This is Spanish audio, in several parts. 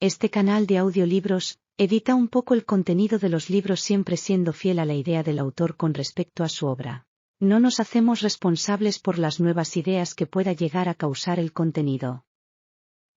Este canal de audiolibros edita un poco el contenido de los libros siempre siendo fiel a la idea del autor con respecto a su obra. No nos hacemos responsables por las nuevas ideas que pueda llegar a causar el contenido.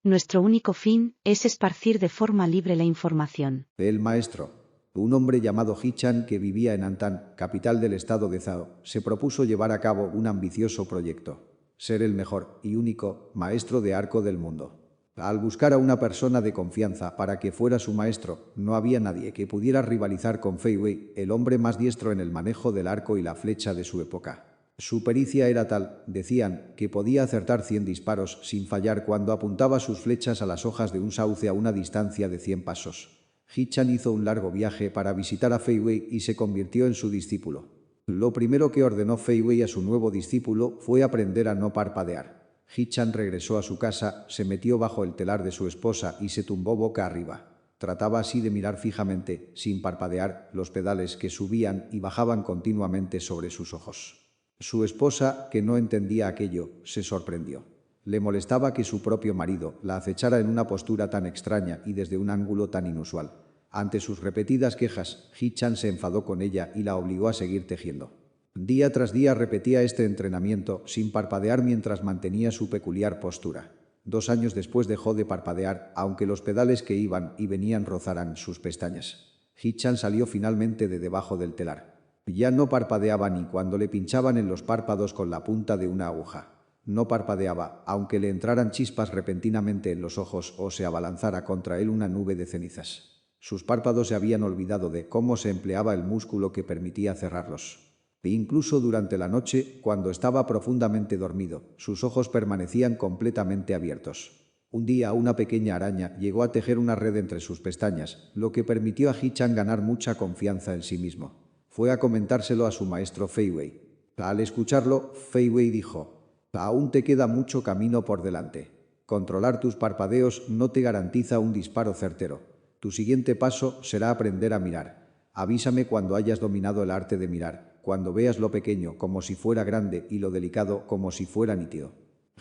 Nuestro único fin es esparcir de forma libre la información. El maestro, un hombre llamado Hichan que vivía en Antan, capital del estado de Zhao, se propuso llevar a cabo un ambicioso proyecto: ser el mejor y único maestro de arco del mundo. Al buscar a una persona de confianza para que fuera su maestro, no había nadie que pudiera rivalizar con Fei Wei, el hombre más diestro en el manejo del arco y la flecha de su época. Su pericia era tal, decían, que podía acertar 100 disparos sin fallar cuando apuntaba sus flechas a las hojas de un sauce a una distancia de 100 pasos. Hichan hizo un largo viaje para visitar a Fei Wei y se convirtió en su discípulo. Lo primero que ordenó Fei Wei a su nuevo discípulo fue aprender a no parpadear. Hichan regresó a su casa, se metió bajo el telar de su esposa y se tumbó boca arriba. Trataba así de mirar fijamente, sin parpadear, los pedales que subían y bajaban continuamente sobre sus ojos. Su esposa, que no entendía aquello, se sorprendió. Le molestaba que su propio marido la acechara en una postura tan extraña y desde un ángulo tan inusual. Ante sus repetidas quejas, Hichan se enfadó con ella y la obligó a seguir tejiendo. Día tras día repetía este entrenamiento sin parpadear mientras mantenía su peculiar postura. 2 años después dejó de parpadear, aunque los pedales que iban y venían rozaran sus pestañas. Hichan salió finalmente de debajo del telar. Ya no parpadeaba ni cuando le pinchaban en los párpados con la punta de una aguja. No parpadeaba, aunque le entraran chispas repentinamente en los ojos o se abalanzara contra él una nube de cenizas. Sus párpados se habían olvidado de cómo se empleaba el músculo que permitía cerrarlos. E incluso durante la noche, cuando estaba profundamente dormido, sus ojos permanecían completamente abiertos. Un día una pequeña araña llegó a tejer una red entre sus pestañas, lo que permitió a Hichan ganar mucha confianza en sí mismo. Fue a comentárselo a su maestro Fei Wei. Al escucharlo, Fei Wei dijo: «Aún te queda mucho camino por delante. Controlar tus parpadeos no te garantiza un disparo certero. Tu siguiente paso será aprender a mirar. Avísame cuando hayas dominado el arte de mirar, cuando veas lo pequeño como si fuera grande y lo delicado como si fuera nítido».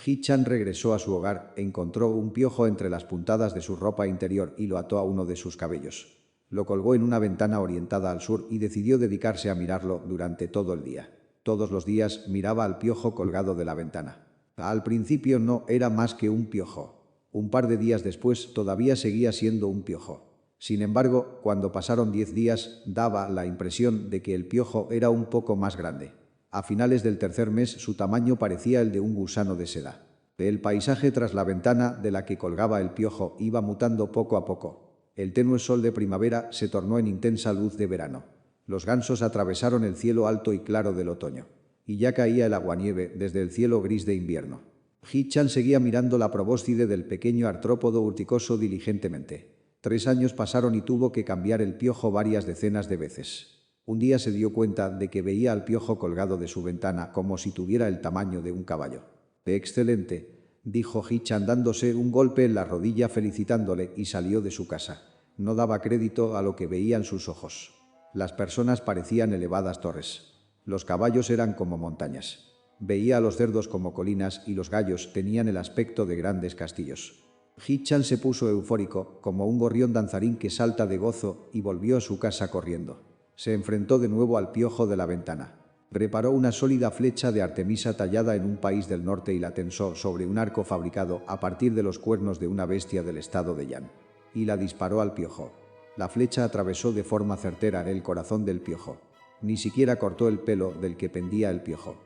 Hichan regresó a su hogar, encontró un piojo entre las puntadas de su ropa interior y lo ató a uno de sus cabellos. Lo colgó en una ventana orientada al sur y decidió dedicarse a mirarlo durante todo el día. Todos los días miraba al piojo colgado de la ventana. Al principio no era más que un piojo. Un par de días después todavía seguía siendo un piojo. Sin embargo, cuando pasaron 10 días, daba la impresión de que el piojo era un poco más grande. A finales del tercer mes su tamaño parecía el de un gusano de seda. El paisaje tras la ventana de la que colgaba el piojo iba mutando poco a poco. El tenue sol de primavera se tornó en intensa luz de verano. Los gansos atravesaron el cielo alto y claro del otoño. Y ya caía el aguanieve desde el cielo gris de invierno. Hichan seguía mirando la probóscide del pequeño artrópodo urticoso diligentemente. 3 años pasaron y tuvo que cambiar el piojo varias decenas de veces. Un día se dio cuenta de que veía al piojo colgado de su ventana como si tuviera el tamaño de un caballo. «Excelente», dijo Hichan dándose un golpe en la rodilla felicitándole y salió de su casa. No daba crédito a lo que veían sus ojos. Las personas parecían elevadas torres. Los caballos eran como montañas. Veía a los cerdos como colinas y los gallos tenían el aspecto de grandes castillos. Hichan se puso eufórico, como un gorrión danzarín que salta de gozo, y volvió a su casa corriendo. Se enfrentó de nuevo al piojo de la ventana. Preparó una sólida flecha de Artemisa tallada en un país del norte y la tensó sobre un arco fabricado a partir de los cuernos de una bestia del estado de Yan. Y la disparó al piojo. La flecha atravesó de forma certera el corazón del piojo. Ni siquiera cortó el pelo del que pendía el piojo.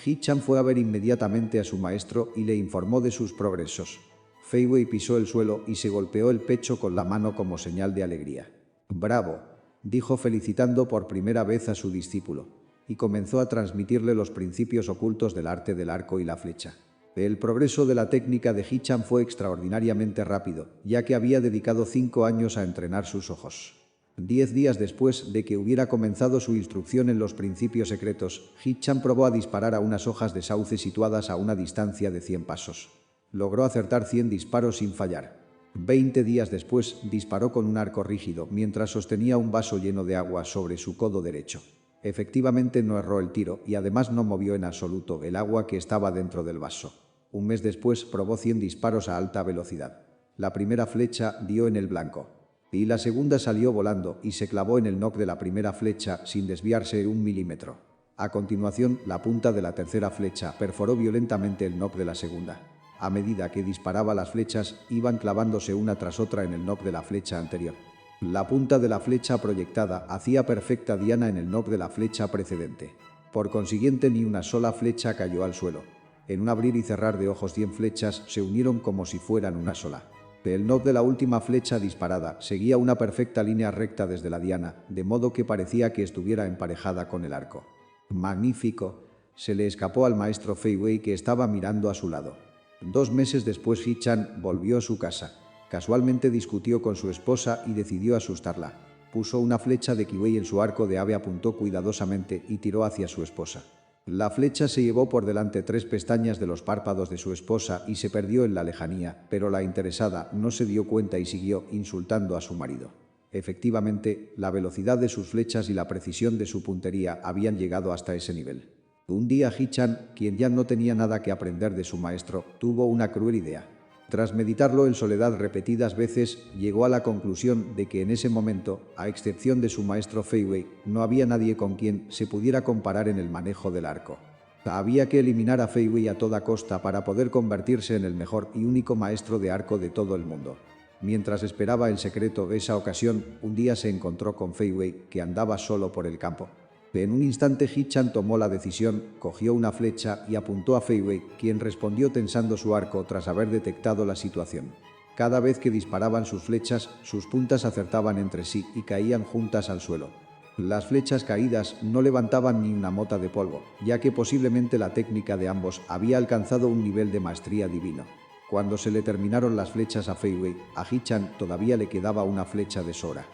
Hichan fue a ver inmediatamente a su maestro y le informó de sus progresos. Fei Wei pisó el suelo y se golpeó el pecho con la mano como señal de alegría. «Bravo», dijo felicitando por primera vez a su discípulo. Y comenzó a transmitirle los principios ocultos del arte del arco y la flecha. El progreso de la técnica de Hichan fue extraordinariamente rápido, ya que había dedicado 5 años a entrenar sus ojos. 10 días después de que hubiera comenzado su instrucción en los principios secretos, Hichan probó a disparar a unas hojas de sauce situadas a una distancia de 100 pasos. Logró acertar 100 disparos sin fallar. 20 días después disparó con un arco rígido mientras sostenía un vaso lleno de agua sobre su codo derecho. Efectivamente no erró el tiro y además no movió en absoluto el agua que estaba dentro del vaso. Un mes después probó 100 disparos a alta velocidad. La primera flecha dio en el blanco. Y la segunda salió volando y se clavó en el nock de la primera flecha sin desviarse 1 milímetro. A continuación, la punta de la tercera flecha perforó violentamente el nock de la segunda. A medida que disparaba, las flechas iban clavándose una tras otra en el nock de la flecha anterior. La punta de la flecha proyectada hacía perfecta diana en el nock de la flecha precedente. Por consiguiente, ni una sola flecha cayó al suelo. En un abrir y cerrar de ojos 100 flechas se unieron como si fueran una sola. El nock de la última flecha disparada seguía una perfecta línea recta desde la diana, de modo que parecía que estuviera emparejada con el arco. «Magnífico», se le escapó al maestro Fei Wei, que estaba mirando a su lado. 2 meses después, He-chan volvió a su casa. Casualmente discutió con su esposa y decidió asustarla. Puso una flecha de kiwei en su arco de ave, apuntó cuidadosamente y tiró hacia su esposa. La flecha se llevó por delante 3 pestañas de los párpados de su esposa y se perdió en la lejanía, pero la interesada no se dio cuenta y siguió insultando a su marido. Efectivamente, la velocidad de sus flechas y la precisión de su puntería habían llegado hasta ese nivel. Un día, He-chan, quien ya no tenía nada que aprender de su maestro, tuvo una cruel idea. Tras meditarlo en soledad repetidas veces, llegó a la conclusión de que en ese momento, a excepción de su maestro Fei Wei, no había nadie con quien se pudiera comparar en el manejo del arco. Había que eliminar a Fei Wei a toda costa para poder convertirse en el mejor y único maestro de arco de todo el mundo. Mientras esperaba en secreto esa ocasión, un día se encontró con Fei Wei, que andaba solo por el campo. En un instante, He-chan tomó la decisión, cogió una flecha y apuntó a Fei Wei, quien respondió tensando su arco tras haber detectado la situación. Cada vez que disparaban sus flechas, sus puntas acertaban entre sí y caían juntas al suelo. Las flechas caídas no levantaban ni una mota de polvo, ya que posiblemente la técnica de ambos había alcanzado un nivel de maestría divino. Cuando se le terminaron las flechas a Fei Wei, a He-chan todavía le quedaba una flecha de sobra.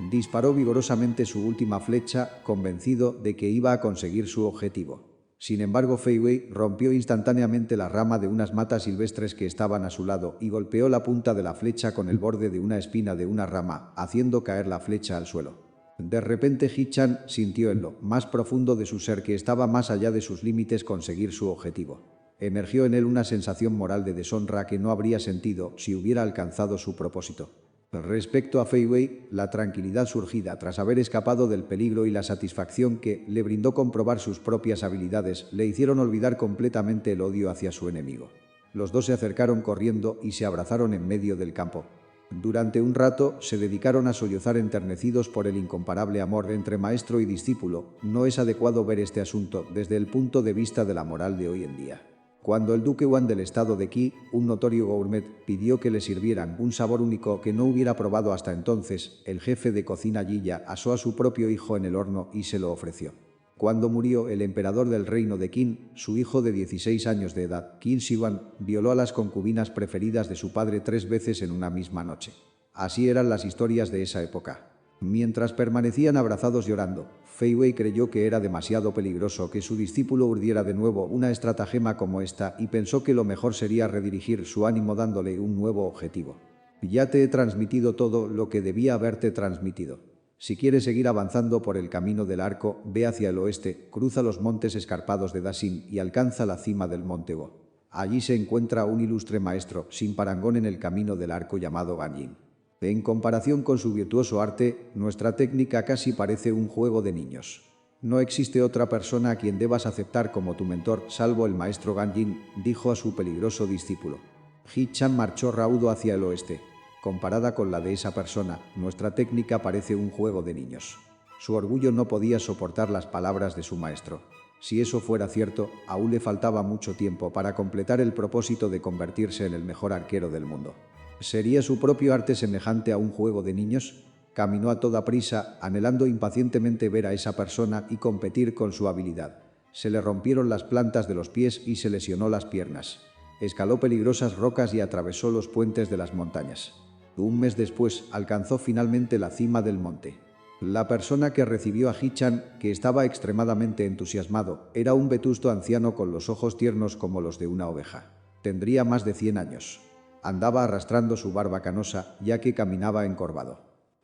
Disparó vigorosamente su última flecha, convencido de que iba a conseguir su objetivo. Sin embargo, Fei Wei rompió instantáneamente la rama de unas matas silvestres que estaban a su lado y golpeó la punta de la flecha con el borde de una espina de una rama, haciendo caer la flecha al suelo. De repente, He-chan sintió en lo más profundo de su ser que estaba más allá de sus límites conseguir su objetivo. Emergió en él una sensación moral de deshonra que no habría sentido si hubiera alcanzado su propósito. Respecto a Fei Wei, la tranquilidad surgida tras haber escapado del peligro y la satisfacción que le brindó comprobar sus propias habilidades le hicieron olvidar completamente el odio hacia su enemigo. Los dos se acercaron corriendo y se abrazaron en medio del campo. Durante un rato se dedicaron a sollozar enternecidos por el incomparable amor entre maestro y discípulo. No es adecuado ver este asunto desde el punto de vista de la moral de hoy en día. Cuando el duque Wan del estado de Qi, un notorio gourmet, pidió que le sirvieran un sabor único que no hubiera probado hasta entonces, el jefe de cocina Yiya asó a su propio hijo en el horno y se lo ofreció. Cuando murió el emperador del reino de Qin, su hijo de 16 años de edad, Qin Shi Huang, violó a las concubinas preferidas de su padre 3 veces en una misma noche. Así eran las historias de esa época. Mientras permanecían abrazados llorando, Fei Wei creyó que era demasiado peligroso que su discípulo urdiera de nuevo una estratagema como esta y pensó que lo mejor sería redirigir su ánimo dándole un nuevo objetivo. Ya te he transmitido todo lo que debía haberte transmitido. Si quieres seguir avanzando por el camino del arco, ve hacia el oeste, cruza los montes escarpados de Daxing y alcanza la cima del monte Wo. Allí se encuentra un ilustre maestro sin parangón en el camino del arco llamado Ganjin. En comparación con su virtuoso arte, nuestra técnica casi parece un juego de niños. No existe otra persona a quien debas aceptar como tu mentor, salvo el maestro Ganjin, dijo a su peligroso discípulo. He-chan marchó raudo hacia el oeste. Comparada con la de esa persona, nuestra técnica parece un juego de niños. Su orgullo no podía soportar las palabras de su maestro. Si eso fuera cierto, aún le faltaba mucho tiempo para completar el propósito de convertirse en el mejor arquero del mundo. ¿Sería su propio arte semejante a un juego de niños? Caminó a toda prisa, anhelando impacientemente ver a esa persona y competir con su habilidad. Se le rompieron las plantas de los pies y se lesionó las piernas. Escaló peligrosas rocas y atravesó los puentes de las montañas. Un mes después, alcanzó finalmente la cima del monte. La persona que recibió a He-chan, que estaba extremadamente entusiasmado, era un vetusto anciano con los ojos tiernos como los de una oveja. Tendría más de 100 años. Andaba arrastrando su barba canosa, ya que caminaba encorvado.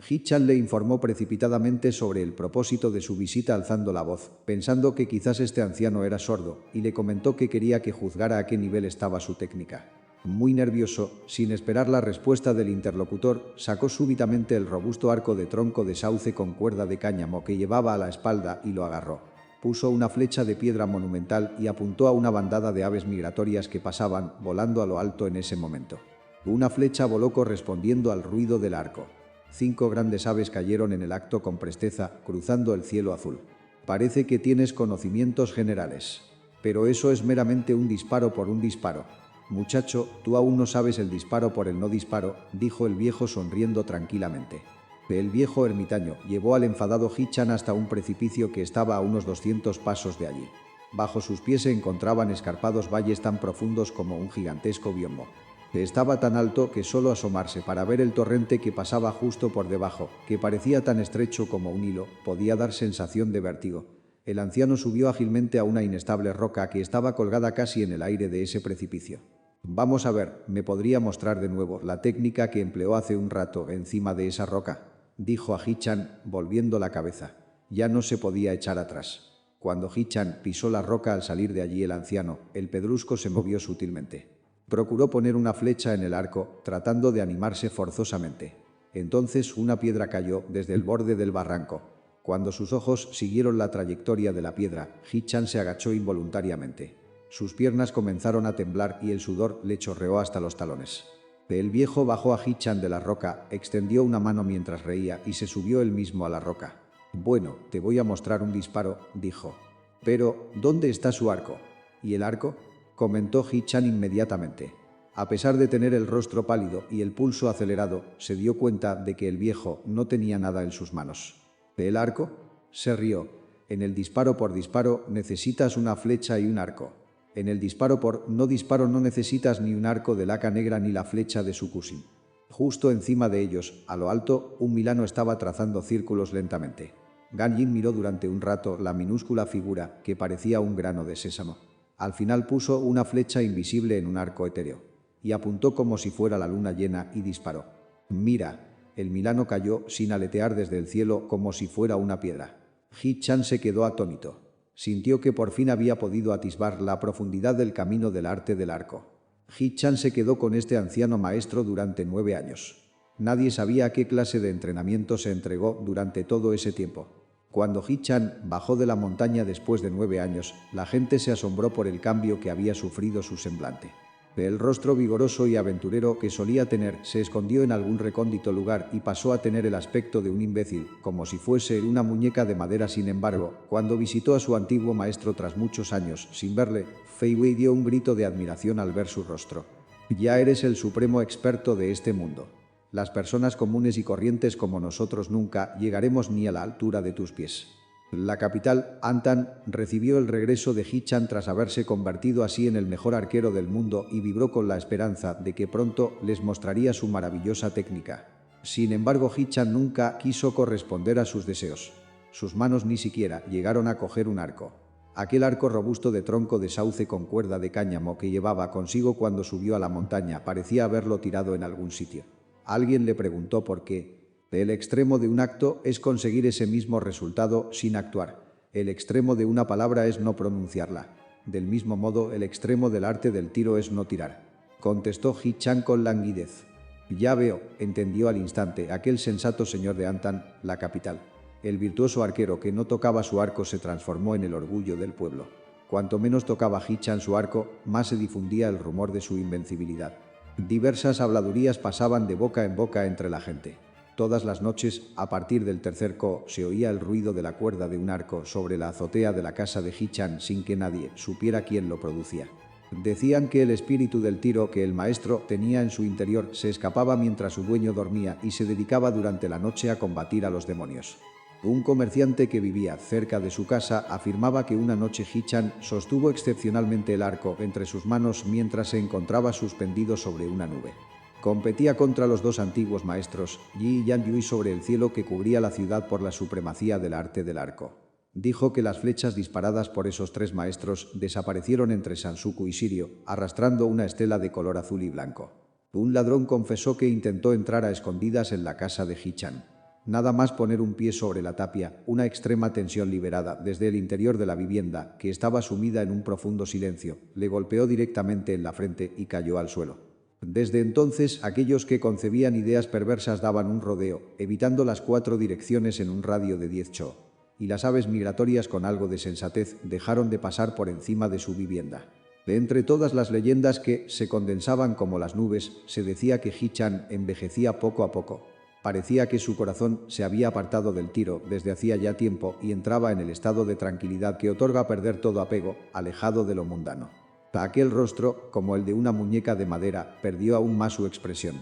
He-chan le informó precipitadamente sobre el propósito de su visita alzando la voz, pensando que quizás este anciano era sordo, y le comentó que quería que juzgara a qué nivel estaba su técnica. Muy nervioso, sin esperar la respuesta del interlocutor, sacó súbitamente el robusto arco de tronco de sauce con cuerda de cáñamo que llevaba a la espalda y lo agarró. Puso una flecha de piedra monumental y apuntó a una bandada de aves migratorias que pasaban, volando a lo alto en ese momento. Una flecha voló correspondiendo al ruido del arco. 5 grandes aves cayeron en el acto con presteza, cruzando el cielo azul. Parece que tienes conocimientos generales. Pero eso es meramente un disparo por un disparo. Muchacho, tú aún no sabes el disparo por el no disparo, dijo el viejo sonriendo tranquilamente. El viejo ermitaño llevó al enfadado Hichan hasta un precipicio que estaba a unos 200 pasos de allí. Bajo sus pies se encontraban escarpados valles tan profundos como un gigantesco biombo. Estaba tan alto que solo asomarse para ver el torrente que pasaba justo por debajo, que parecía tan estrecho como un hilo, podía dar sensación de vértigo. El anciano subió ágilmente a una inestable roca que estaba colgada casi en el aire de ese precipicio. Vamos a ver, ¿me podría mostrar de nuevo la técnica que empleó hace un rato encima de esa roca?, dijo a Hichan, volviendo la cabeza. Ya no se podía echar atrás. Cuando Hichan pisó la roca al salir de allí el anciano, el pedrusco se movió sutilmente. Procuró poner una flecha en el arco, tratando de animarse forzosamente. Entonces una piedra cayó desde el borde del barranco. Cuando sus ojos siguieron la trayectoria de la piedra, Hichan se agachó involuntariamente. Sus piernas comenzaron a temblar y el sudor le chorreó hasta los talones. El viejo bajó a Hichan de la roca, extendió una mano mientras reía y se subió él mismo a la roca. «Bueno, te voy a mostrar un disparo», dijo. «Pero, ¿dónde está su arco?» «¿Y el arco?», comentó Hichan inmediatamente. A pesar de tener el rostro pálido y el pulso acelerado, se dio cuenta de que el viejo no tenía nada en sus manos. «¿El arco?», se rió. «En el disparo por disparo necesitas una flecha y un arco. En el disparo por no disparo no necesitas ni un arco de laca negra ni la flecha de Sukusin». Justo encima de ellos, a lo alto, un milano estaba trazando círculos lentamente. Ganjin miró durante un rato la minúscula figura que parecía un grano de sésamo. Al final puso una flecha invisible en un arco etéreo y apuntó como si fuera la luna llena y disparó. «Mira». El milano cayó sin aletear desde el cielo como si fuera una piedra. Hichan se quedó atónito. Sintió que por fin había podido atisbar la profundidad del camino del arte del arco. Hichan se quedó con este anciano maestro durante 9 años. Nadie sabía a qué clase de entrenamiento se entregó durante todo ese tiempo. Cuando Hichan bajó de la montaña después de 9 años, la gente se asombró por el cambio que había sufrido su semblante. El rostro vigoroso y aventurero que solía tener se escondió en algún recóndito lugar y pasó a tener el aspecto de un imbécil, como si fuese una muñeca de madera. Sin embargo, cuando visitó a su antiguo maestro tras muchos años sin verle, Fei Wei dio un grito de admiración al ver su rostro. «Ya eres el supremo experto de este mundo. Las personas comunes y corrientes como nosotros nunca llegaremos ni a la altura de tus pies». La capital, Antan, recibió el regreso de Hichan tras haberse convertido así en el mejor arquero del mundo y vibró con la esperanza de que pronto les mostraría su maravillosa técnica. Sin embargo, Hichan nunca quiso corresponder a sus deseos. Sus manos ni siquiera llegaron a coger un arco. Aquel arco robusto de tronco de sauce con cuerda de cáñamo que llevaba consigo cuando subió a la montaña parecía haberlo tirado en algún sitio. Alguien le preguntó por qué. El extremo de un acto es conseguir ese mismo resultado sin actuar. El extremo de una palabra es no pronunciarla. Del mismo modo, el extremo del arte del tiro es no tirar, contestó Hichan con languidez. Ya veo, entendió al instante aquel sensato señor de Antan, la capital. El virtuoso arquero que no tocaba su arco se transformó en el orgullo del pueblo. Cuanto menos tocaba Hichan su arco, más se difundía el rumor de su invencibilidad. Diversas habladurías pasaban de boca en boca entre la gente. Todas las noches, a partir del tercer ko, se oía el ruido de la cuerda de un arco sobre la azotea de la casa de Hichan sin que nadie supiera quién lo producía. Decían que el espíritu del tiro que el maestro tenía en su interior se escapaba mientras su dueño dormía y se dedicaba durante la noche a combatir a los demonios. Un comerciante que vivía cerca de su casa afirmaba que una noche Hichan sostuvo excepcionalmente el arco entre sus manos mientras se encontraba suspendido sobre una nube. Competía contra los 2 antiguos maestros, Yi y Yan Yui, sobre el cielo que cubría la ciudad por la supremacía del arte del arco. Dijo que las flechas disparadas por esos 3 maestros desaparecieron entre Sansuku y Sirio, arrastrando una estela de color azul y blanco. Un ladrón confesó que intentó entrar a escondidas en la casa de Hichan. Nada más poner un pie sobre la tapia, una extrema tensión liberada desde el interior de la vivienda, que estaba sumida en un profundo silencio, le golpeó directamente en la frente y cayó al suelo. Desde entonces, aquellos que concebían ideas perversas daban un rodeo, evitando las 4 direcciones en un radio de 10 cho. Y las aves migratorias con algo de sensatez dejaron de pasar por encima de su vivienda. De entre todas las leyendas que se condensaban como las nubes, se decía que Hichan envejecía poco a poco. Parecía que su corazón se había apartado del tiro desde hacía ya tiempo y entraba en el estado de tranquilidad que otorga perder todo apego, alejado de lo mundano. Aquel rostro, como el de una muñeca de madera, perdió aún más su expresión.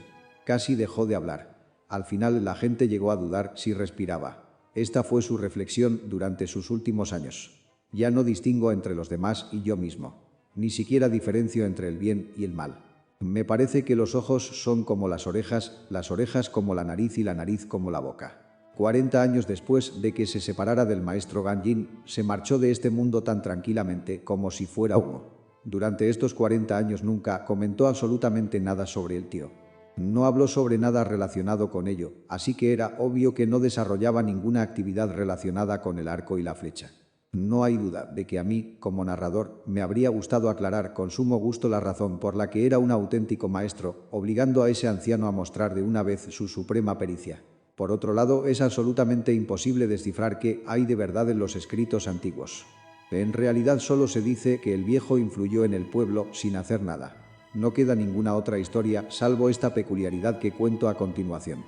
Casi dejó de hablar. Al final la gente llegó a dudar si respiraba. Esta fue su reflexión durante sus últimos años. Ya no distingo entre los demás y yo mismo. Ni siquiera diferencio entre el bien y el mal. Me parece que los ojos son como las orejas como la nariz y la nariz como la boca. 40 años después de que se separara del maestro Ganjin, se marchó de este mundo tan tranquilamente como si fuera humo. Durante estos 40 años nunca comentó absolutamente nada sobre el tío. No habló sobre nada relacionado con ello, así que era obvio que no desarrollaba ninguna actividad relacionada con el arco y la flecha. No hay duda de que a mí, como narrador, me habría gustado aclarar con sumo gusto la razón por la que era un auténtico maestro, obligando a ese anciano a mostrar de una vez su suprema pericia. Por otro lado, es absolutamente imposible descifrar qué hay de verdad en los escritos antiguos. En realidad solo se dice que el viejo influyó en el pueblo sin hacer nada. No queda ninguna otra historia salvo esta peculiaridad que cuento a continuación.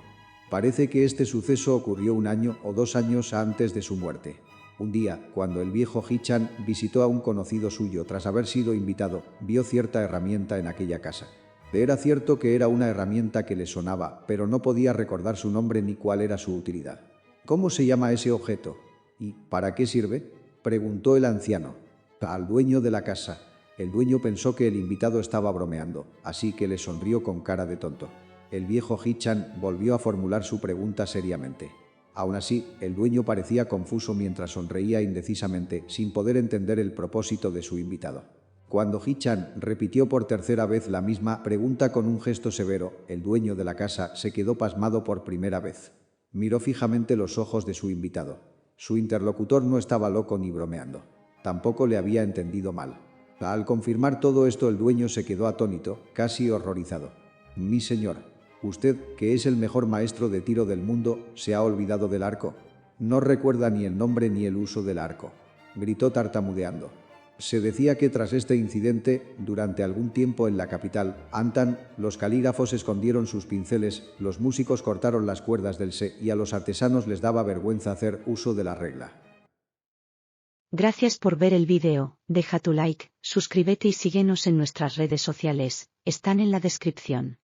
Parece que este suceso ocurrió 1 año o 2 años antes de su muerte. Un día, cuando el viejo Hichan visitó a un conocido suyo tras haber sido invitado, vio cierta herramienta en aquella casa. Era cierto que era una herramienta que le sonaba, pero no podía recordar su nombre ni cuál era su utilidad. ¿Cómo se llama ese objeto? ¿Y para qué sirve?, preguntó el anciano. Al dueño de la casa. El dueño pensó que el invitado estaba bromeando, así que le sonrió con cara de tonto. El viejo Hichan volvió a formular su pregunta seriamente. Aún así, el dueño parecía confuso mientras sonreía indecisamente, sin poder entender el propósito de su invitado. Cuando Hichan repitió por tercera vez la misma pregunta con un gesto severo, el dueño de la casa se quedó pasmado por primera vez. Miró fijamente los ojos de su invitado. Su interlocutor no estaba loco ni bromeando. Tampoco le había entendido mal. Al confirmar todo esto, el dueño se quedó atónito, casi horrorizado. «Mi señor, usted, que es el mejor maestro de tiro del mundo, ¿se ha olvidado del arco? No recuerda ni el nombre ni el uso del arco», gritó tartamudeando. Se decía que tras este incidente, durante algún tiempo en la capital, Antan, los calígrafos escondieron sus pinceles, los músicos cortaron las cuerdas del se y a los artesanos les daba vergüenza hacer uso de la regla. Gracias por ver el vídeo, deja tu like, suscríbete y síguenos en nuestras redes sociales, están en la descripción.